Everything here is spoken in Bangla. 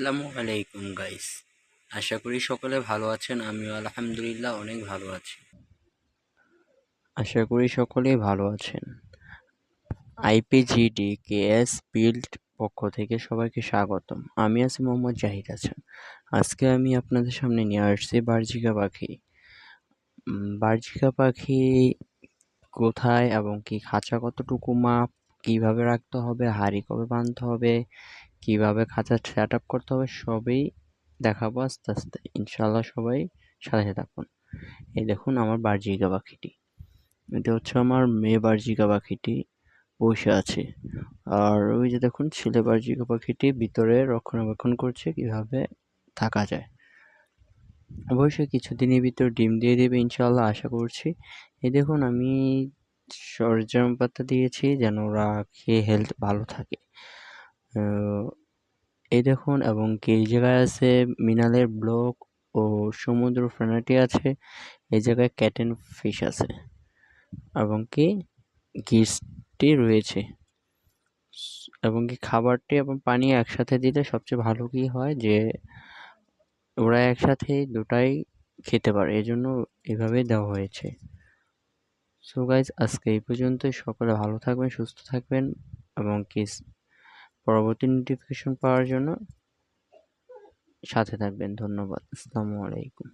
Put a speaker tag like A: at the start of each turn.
A: আসসালামু আলাইকুম গাইস। আশা করি সকলে ভালো আছেন। আমিও আলহামদুলিল্লাহ অনেক ভালো আছি। আশা করি সকলেই ভালো আছেন। আইপিজিডি কেএস বিল্ড পক্ষ থেকে সবাইকে স্বাগতম। আমি আছি মোহাম্মদ জাহিদ হাসান। আজকে আমি আপনাদের সামনে নিয়ে আসছি বার্জিকা পাখি। বার্জিকা পাখি কোথায় এবং কি খাঁচা কতটুকু মাপ, কিভাবে রাখতে হবে, হাঁড়ি কবে বাঁধতে হবে, কিভাবে খাঁচা সেট আপ করতে হবে, সবই দেখাবো আস্তে আস্তে। ইনশাল্লাহ সবাই সাথে থাকুন। এই দেখুন আমার বার্জিকা পাখিটি। এটা হচ্ছে আমার মেয়ে বার্জিকা পাখিটি বসে আছে। আর ওই যে দেখুন ছেলে বার্জিকা পাখিটি ভিতরে রক্ষণাবেক্ষণ করছে কিভাবে থাকা যায়। অবশ্যই কিছুদিনের ভিতর ডিম দিয়ে দেবে ইনশাল্লাহ আশা করছি। এই দেখুন আমি সরঞ্জাম পাতা দিয়েছি যেন ওরা খেয়ে হেলথ ভালো থাকে। এই দেখুন এবং কি এই জায়গায় আছে মিনারেল ব্লক ও সমুদ্র ফেনাটি আছে। এই জায়গায় ক্যাটেন ফিশ আছে এবং কি ঘিসটি রয়েছে এবং কি খাবারটি এবং পানি একসাথে দিলে সবচেয়ে ভালো কি হয় যে ওরা একসাথে দুটাই খেতে পারে, এজন্য এভাবেই দেওয়া হয়েছে। সো গাইজ আজকে এই পর্যন্তই। সকলে ভালো থাকবেন, সুস্থ থাকবেন এবং কি পরবর্তী নোটিফিকেশন পাওয়ার জন্য সাথে থাকবেন। ধন্যবাদ। আসসালামু আলাইকুম।